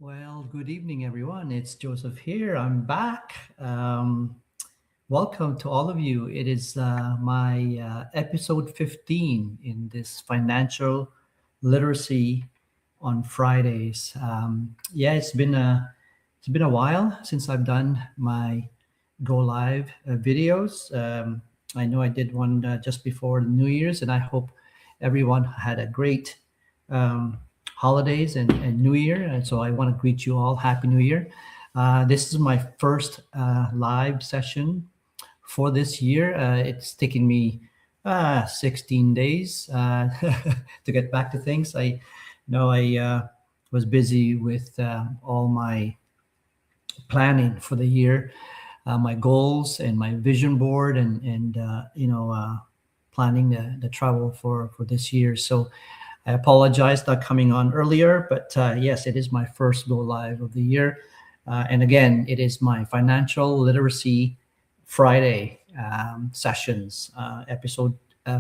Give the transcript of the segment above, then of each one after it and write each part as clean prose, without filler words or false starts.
Well, good evening, everyone. It's Joseph here. I'm back. Welcome to all of you. It is my episode 15 in this financial literacy on Fridays. Yeah, it's been a while since I've done my go live videos. I know I did one just before the New Year's, and I hope everyone had a great um, holidays and New Year. And so I want to greet you all. Happy New Year. This is my first live session for this year. It's taken me 16 days to get back to things. I know I was busy with all my planning for the year, my goals and my vision board, and planning the travel for this year. So I apologize not coming on earlier, but yes, it is my first go live of the year. And again, it is my financial literacy Friday sessions, episode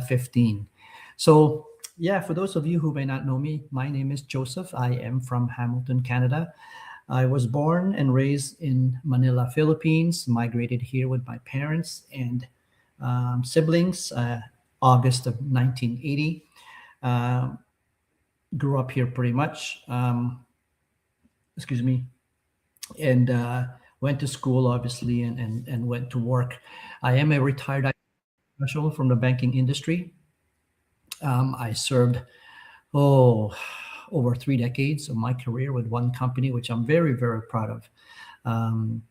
15. So, yeah, for those of you who may not know me, my name is Joseph. I am from Hamilton, Canada. I was born and raised in Manila, Philippines, migrated here with my parents and siblings, August of 1980. Uh, Grew up here pretty much. Excuse me, and went to school obviously, and went to work. I am a retired IT professional from the banking industry. I served oh over 3 decades of my career with one company, which I'm very very proud of. Um,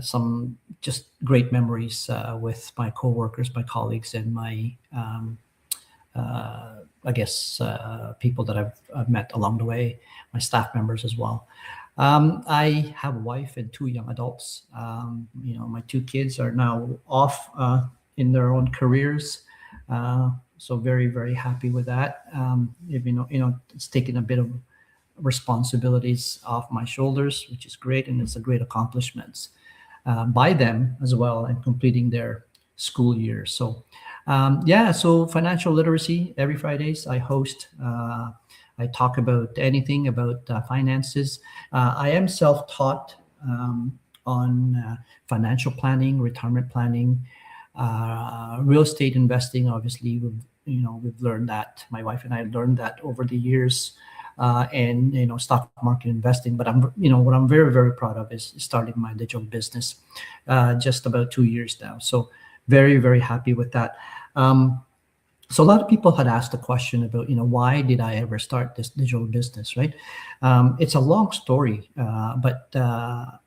some just great memories with my coworkers, my colleagues, and my I guess people that I've met along the way, my staff members as well. I have a wife and two young adults. My two kids are now off in their own careers, so very very happy with that. If it's taken a bit of responsibilities off my shoulders, which is great, and it's a great accomplishments by them as well, and completing their school year. So, yeah, so financial literacy every Fridays I host. I talk about anything about finances. I am self-taught on financial planning, retirement planning, real estate investing. Obviously, we've learned that. My wife and I learned that over the years, and stock market investing. But what I'm very very proud of is starting my digital business just about 2 years now. So very very happy with that. So a lot of people had asked the question about, why did I ever start this digital business, right? It's a long story, but the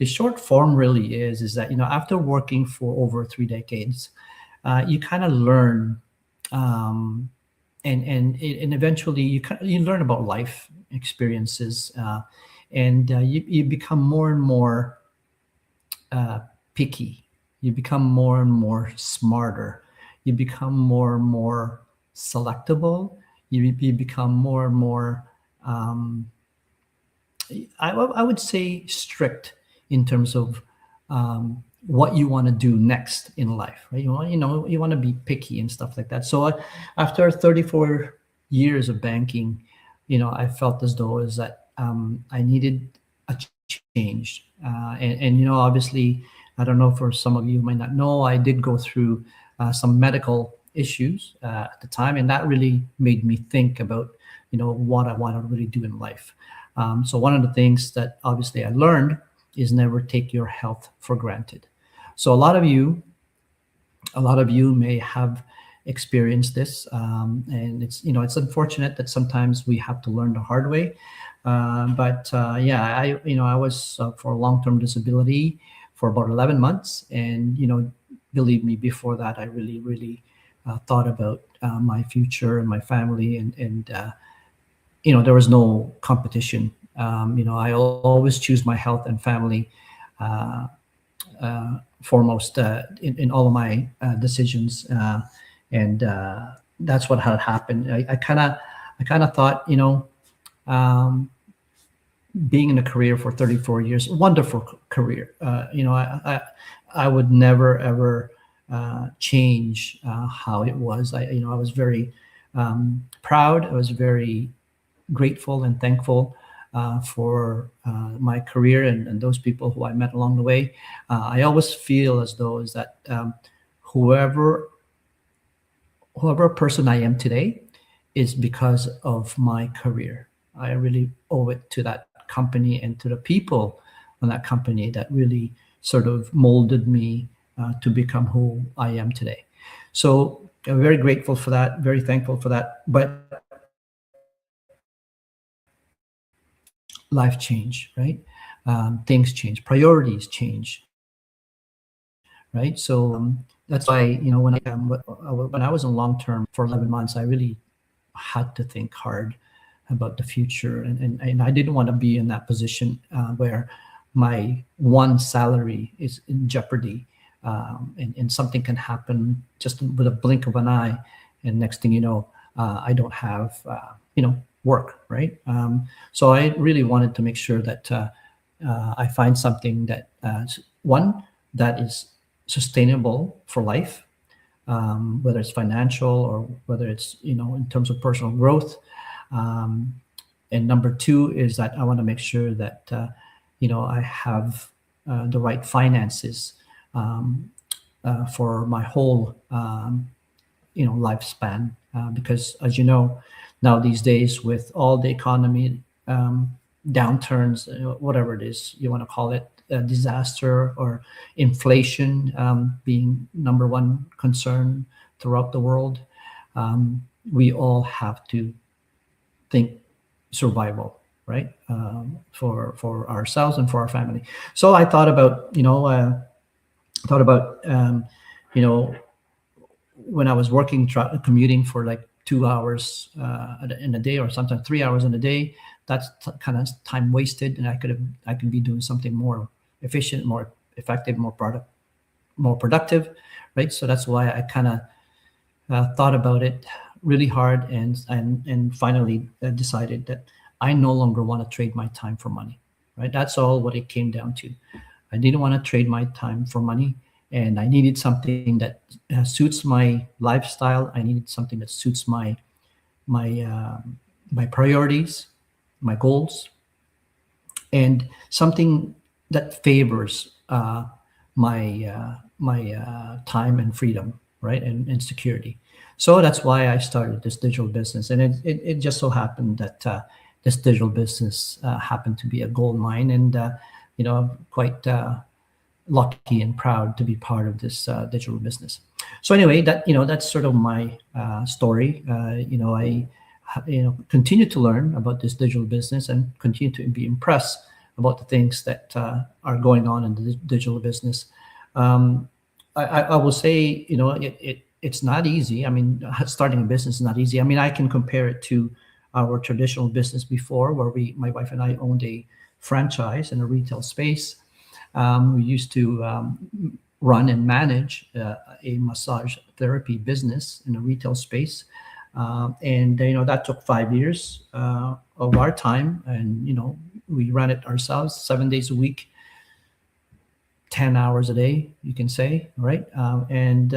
short form really is that after working for over 3 decades, you kind of learn, um, and eventually you learn about life experiences, and you become more and more uh, picky. You become more and more smarter. You become more and more selectable. You become more and more, um, I would say, strict in terms of what you want to do next in life, right? You want to be picky and stuff like that. So after 34 years of banking, I felt as though is that I needed a change. And obviously, I don't know, for some of you who might not know, I did go through some medical issues at the time, and that really made me think about what I want to really do in life. So one of the things that obviously I learned is never take your health for granted. So a lot of you may have experienced this, and it's unfortunate that sometimes we have to learn the hard way. But yeah, I was for long-term disability for about 11 months, and believe me, before that, I really really thought about my future and my family, and there was no competition. I always choose my health and family uh, foremost in all of my decisions, and that's what had happened. I kind of thought, um, being in a career for 34 years, wonderful career. I would never ever change how it was. I was very proud. I was very grateful and thankful for my career and those people who I met along the way. I always feel as though is that whoever whoever person I am today is because of my career. I really owe it to that company and to the people on that company that really sort of molded me to become who I am today. So I'm very grateful for that, very thankful for that. But life change, right? Things change, priorities change, right? So that's why when I was in long term for 11 months, I really had to think hard about the future, and I didn't want to be in that position where my one salary is in jeopardy, and something can happen just with a blink of an eye, and next thing you know, I don't have work, right? So I really wanted to make sure that I find something that one that is sustainable for life, whether it's financial or whether it's in terms of personal growth. Um, and number two is that I want to make sure that I have the right finances um, for my whole lifespan, because as you know, now these days with all the economy downturns, whatever it is you want to call it, disaster or inflation being number one concern throughout the world, we all have to think survival, right? For ourselves and for our family. So I thought about you know when I was working, commuting for like 2 hours in a day, or sometimes 3 hours in a day. That's kind of time wasted, and I could be doing something more efficient, more effective, more productive, right? So that's why I kind of thought about it really hard, and finally decided that I no longer want to trade my time for money, right? That's all what it came down to. I didn't want to trade my time for money, and I needed something that suits my lifestyle. I needed something that suits my my priorities, my goals, and something that favors my time and freedom, right, and security. So that's why I started this digital business, and it just so happened that this digital business happened to be a gold mine, and I'm quite lucky and proud to be part of this digital business. So anyway, that's sort of my story. I continue to learn about this digital business and continue to be impressed about the things that are going on in the digital business. I will say, it's not easy. I mean, starting a business is not easy. I mean, I can compare it to our traditional business before, where my wife and I owned a franchise in a retail space. We used to run and manage a massage therapy business in a retail space. And that took 5 years of our time, and we ran it ourselves 7 days a week, 10 hours a day, you can say, right? And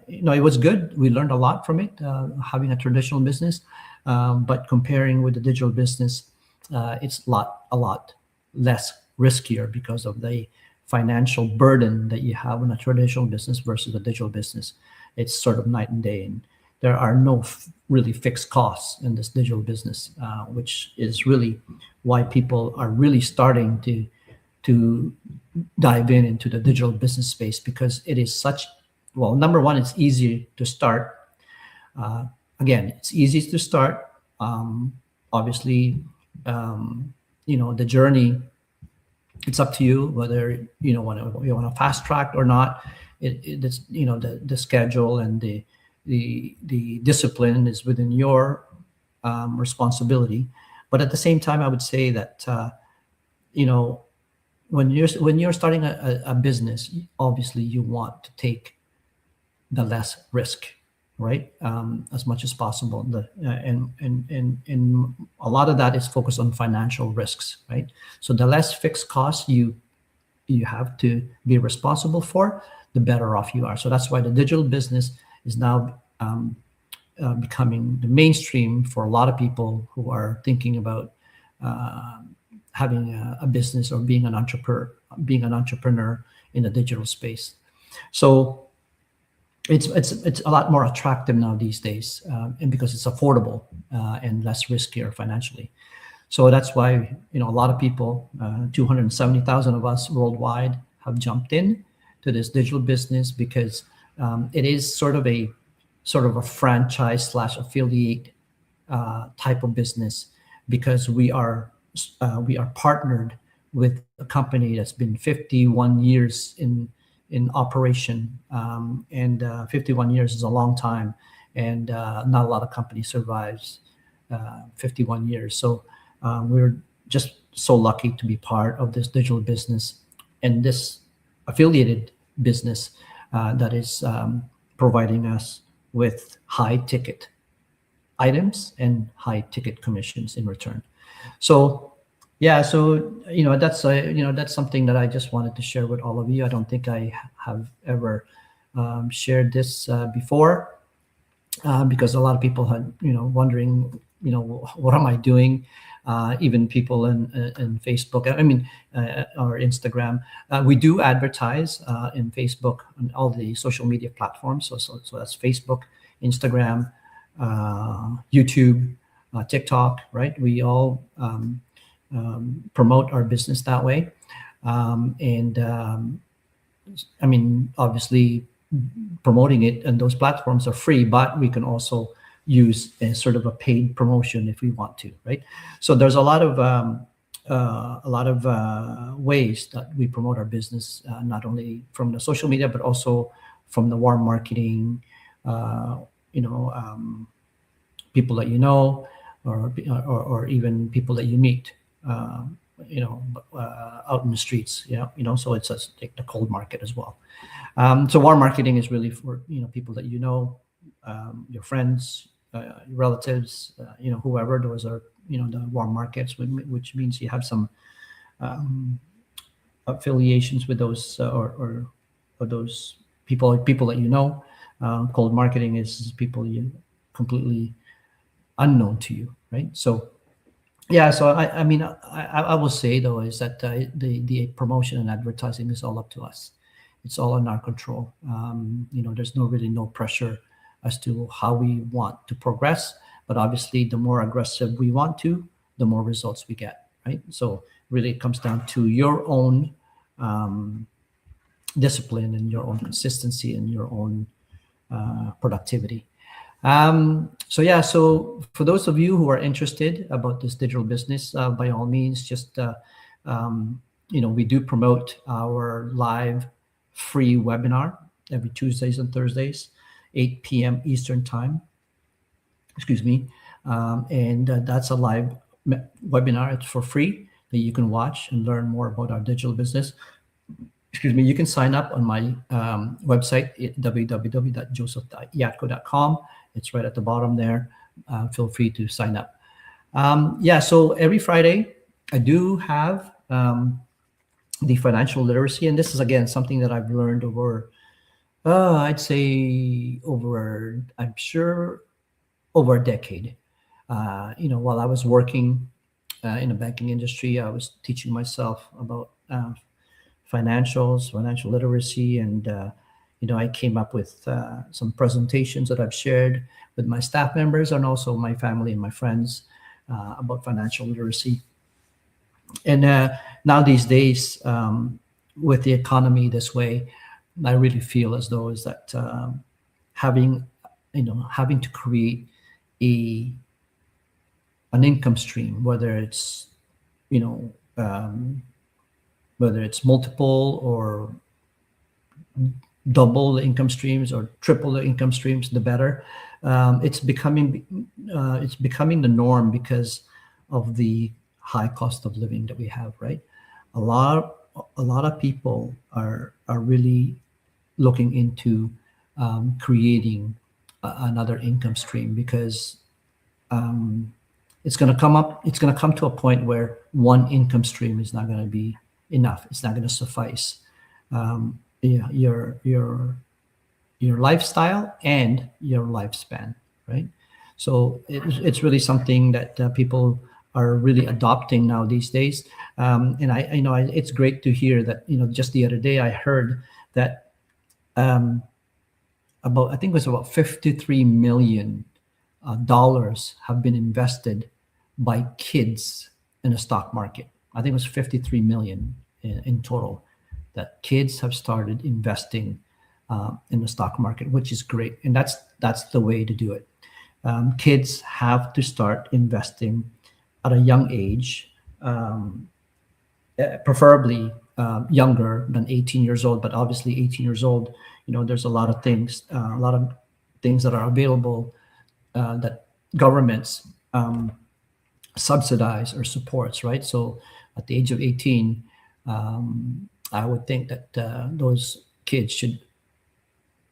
it was good. We learned a lot from it, having a traditional business, but comparing with the digital business, it's a lot less riskier because of the financial burden that you have in a traditional business versus a digital business. It's sort of night and day, and there are no really fixed costs in this digital business, which is really why people are really starting to dive into the digital business space, because it is number one, it's easy to start. Again, it's easy to start. Obviously, the journey, it's up to you whether you want to fast track or not. It's the schedule and the discipline is within your responsibility. But at the same time, I would say that when you're starting a business, obviously you want to take the less risk, right? As much as possible. And a lot of that is focused on financial risks, right? So the less fixed costs you have to be responsible for, the better off you are. So that's why the digital business is now becoming the mainstream for a lot of people who are thinking about having a business or being an entrepreneur in the digital space. So it's a lot more attractive now these days, and because it's affordable and less riskier financially. So that's why a lot of people, 270,000 of us worldwide, have jumped in to this digital business because it is sort of a franchise slash affiliate type of business, because we are partnered with a company that's been 51 years in operation, and 51 years is a long time, and not a lot of companies survives 51 years. So we're just so lucky to be part of this digital business and this affiliated business that is providing us with high ticket items and high ticket commissions in return. So yeah, so that's something that I just wanted to share with all of you. I don't think I have ever shared this before, because a lot of people had wondering, what am I doing? Even people in Facebook, or Instagram. We do advertise in Facebook and all the social media platforms. So that's Facebook, Instagram, YouTube, TikTok, right? We all promote our business that way. Obviously promoting it and those platforms are free, but we can also use a sort of a paid promotion if we want to, right? So there's a lot of ways that we promote our business, not only from the social media, but also from the warm marketing, people that or even people that you meet, out in the streets, so it's like the cold market as well. So warm marketing is really for, people that your friends, your relatives, whoever. Those are, the warm markets, which means you have some affiliations with those, or those people that Cold marketing is people you completely unknown to you, right? So yeah, so I will say though is that the promotion and advertising is all up to us. It's all in our control. There's no pressure as to how we want to progress, but obviously the more aggressive we want to, the more results we get, right? So really it comes down to your own discipline and your own consistency and your own productivity. So for those of you who are interested about this digital business, by all means, just we do promote our live free webinar every Tuesdays and Thursdays, 8 p.m. Eastern time. Excuse me. And that's a live webinar. It's for free that you can watch and learn more about our digital business. Excuse me. You can sign up on my website, www.josephyatco.com. It's right at the bottom there. Feel free to sign up. So every Friday, I do have the financial literacy. And this is, again, something that I've learned over, I'd say over a decade. While I was working in the banking industry, I was teaching myself about financial literacy, and I came up with some presentations that I've shared with my staff members and also my family and my friends about financial literacy. And now these days, with the economy this way, I really feel as though is that having to create an income stream, whether it's multiple or double the income streams or triple the income streams, the better. It's becoming the norm because of the high cost of living that we have, right? A lot of people are really looking into creating another income stream, because it's going to come to a point where one income stream is not going to be enough. It's not going to suffice your lifestyle and your lifespan, right? So it's really something that people are really adopting now these days. And I know it's great to hear that, just the other day I heard that um, I think it was about 53 million dollars have been invested by kids in the stock market. I think it was 53 million in total that kids have started investing in the stock market, which is great, and that's the way to do it. Kids have to start investing at a young age, preferably younger than 18 years old. But obviously, 18 years old, there's a lot of things that are available that governments subsidize or supports, right? So at the age of 18, I would think that those kids should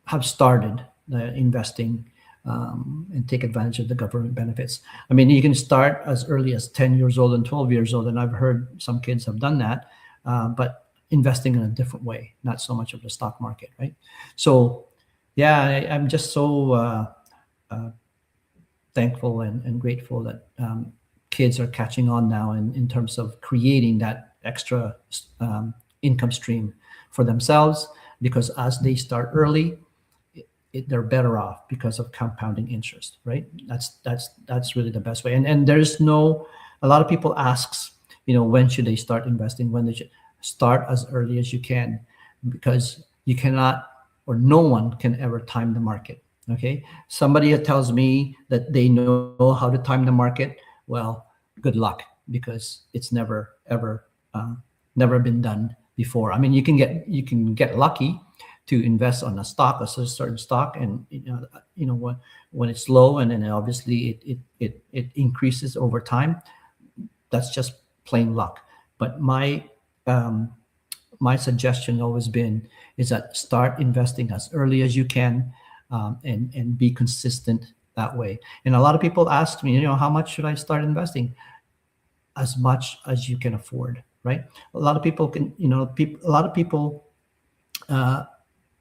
have started investing and take advantage of the government benefits. I mean, you can start as early as 10 years old and 12 years old, and I've heard some kids have done that, but investing in a different way, not so much of the stock market, right? So, yeah, I'm just so thankful and grateful that kids are catching on now in terms of creating that extra income stream for themselves, because as they start early, they're better off because of compounding interest, right? That's really the best way. And there's no, a lot of people asks, when should they start investing? When they should start as early as you can, because you cannot, or no one can ever time the market. Okay, somebody tells me that they know how to time the market. Well, good luck, because it's never ever never been done before. I mean, you can get lucky to invest on a stock, a certain stock, and when it's low, and then obviously it increases over time. That's just plain luck. But um, my suggestion always been is that start investing as early as you can, and be consistent that way. And a lot of people ask me, how much should I start investing? As much as you can afford, right? A lot of people can, a lot of people uh,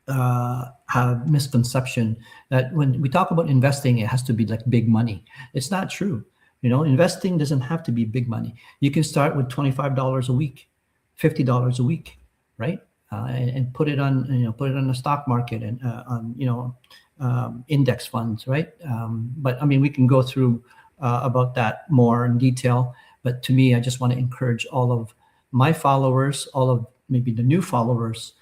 have misconception that when we talk about investing, it has to be like big money. It's not true. Investing doesn't have to be big money. You can start with $25 a week, $50 a week, right? And put it on, put it on the stock market, and on, index funds, right? But I mean, we can go through about that more in detail. But to me, I just want to encourage all of my followers, all of maybe the new followers,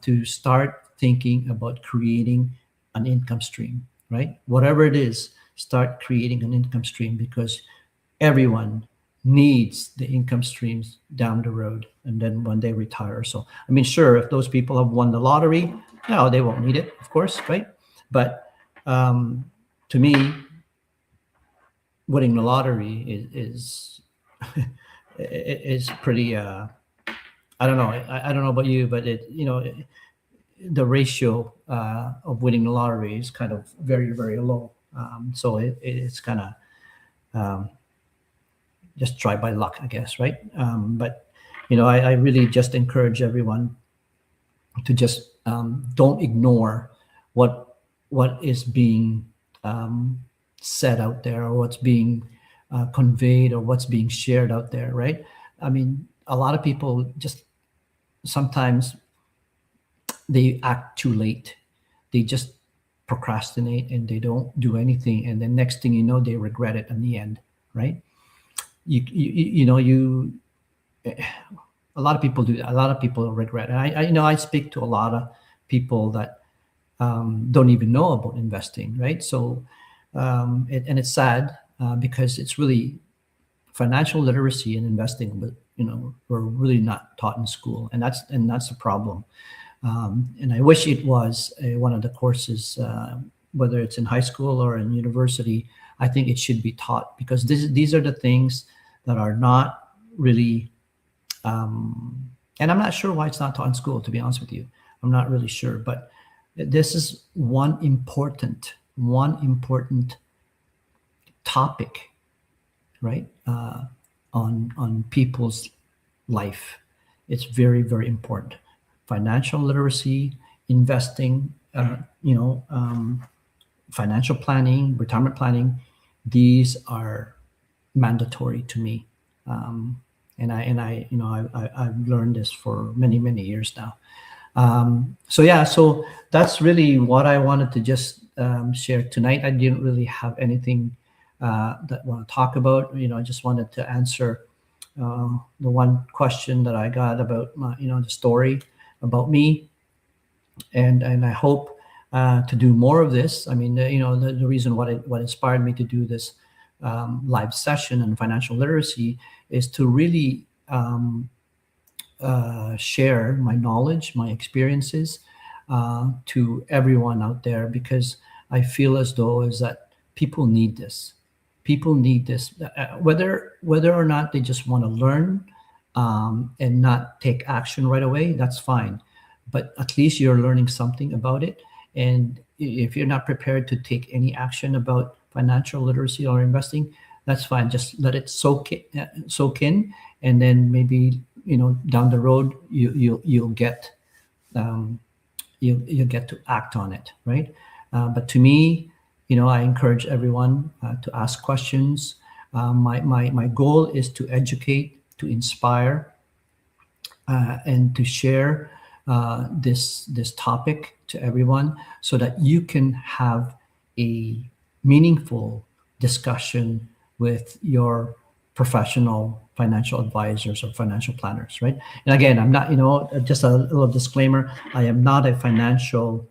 to start thinking about creating an income stream, right? Whatever it is, start creating an income stream, because everyone needs the income streams down the road and then when they retire. So, I mean, sure, if those people have won the lottery, no, they won't need it, of course, right? But to me, winning the lottery is is pretty. I don't know. I don't know about you, but the ratio of winning the lottery is kind of very, very low. So it's kind of just try by luck, I guess, right? But I really just encourage everyone to just don't ignore what is being said out there, or what's being conveyed, or what's being shared out there, right? I mean, a lot of people just sometimes they act too late. They just procrastinate and they don't do anything, and then next thing you know, they regret it in the end, right? You a lot of people do that. A lot of people regret it. I speak to a lot of people that don't even know about investing, right? So and it's sad because it's really financial literacy and investing, but we're really not taught in school, and that's a problem. And I wish it was one of the courses, whether it's in high school or in university. I think it should be taught, because these are the things that are not really, and I'm not sure why it's not taught in school, to be honest with you. I'm not really sure, but this is one important topic, right? On people's life. It's very, very important. Financial literacy, investing, financial planning, retirement planning, these are mandatory to me. And I I've learned this for many years now. So that's really what I wanted to just share tonight. I didn't really have anything that I want to talk about. I just wanted to answer the one question that I got about the story about me, and I hope to do more of this. I mean, the reason what inspired me to do this live session on financial literacy is to really share my knowledge, my experiences to everyone out there, because I feel as though is that people need this. People need this, whether or not they just want to learn and not take action right away. That's fine, but at least you're learning something about it. And if you're not prepared to take any action about financial literacy or investing, that's fine. Just let it soak in, and then maybe down the road you'll get you'll get to act on it, right? But to me, I encourage everyone to ask questions. My goal is to educate, to inspire, and to share this topic to everyone, so that you can have a meaningful discussion with your professional financial advisors or financial planners, right? And again, I'm not, just a little disclaimer, I am not a financial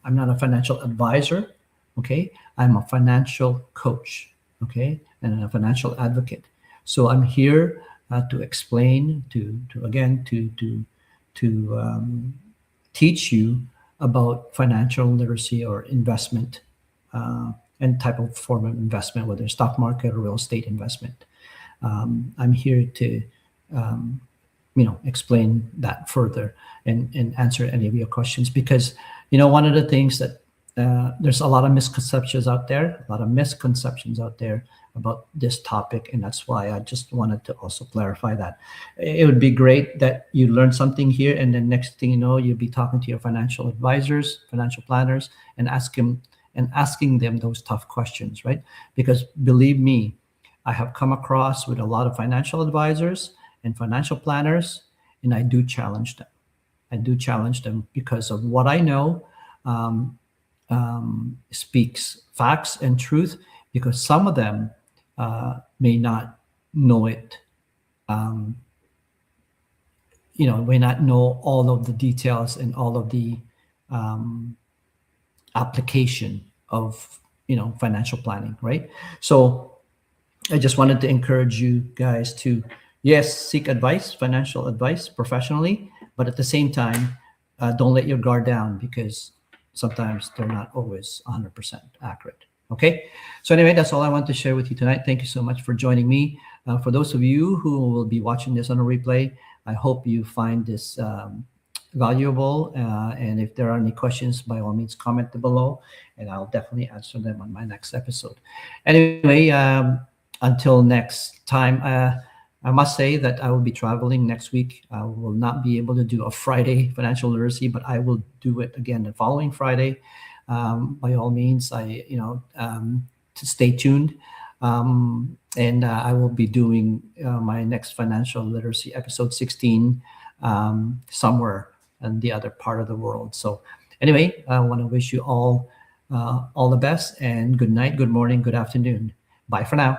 I'm not a financial advisor, okay? I'm a financial coach, okay, and a financial advocate. So I'm here to explain, to teach you about financial literacy or investment, and type of form of investment, whether stock market or real estate investment. I'm here to explain that further and answer any of your questions, because one of the things that there's a lot of misconceptions out there about this topic, and that's why I just wanted to also clarify that. It would be great that you learn something here, and then next thing you know, you'll be talking to your financial advisors, financial planners, and asking them those tough questions, right? Because believe me, I have come across with a lot of financial advisors and financial planners, and I do challenge them. Because of what I know speaks facts and truth, because some of them may not know it, may not know all of the details and all of the application of financial planning, right? So I just wanted to encourage you guys to, yes, seek advice, financial advice professionally, but at the same time, don't let your guard down, because sometimes they're not always 100% accurate. Okay. So anyway, that's all I want to share with you tonight. Thank you so much for joining me. For those of you who will be watching this on a replay, I hope you find this valuable. And if there are any questions, by all means, comment below, and I'll definitely answer them on my next episode. Anyway, until next time, I must say that I will be traveling next week. I will not be able to do a Friday financial literacy, but I will do it again the following Friday. By all means, to stay tuned. And I will be doing my next financial literacy episode 16 somewhere in the other part of the world. So anyway, I want to wish you all the best, and good night, good morning, good afternoon. Bye for now.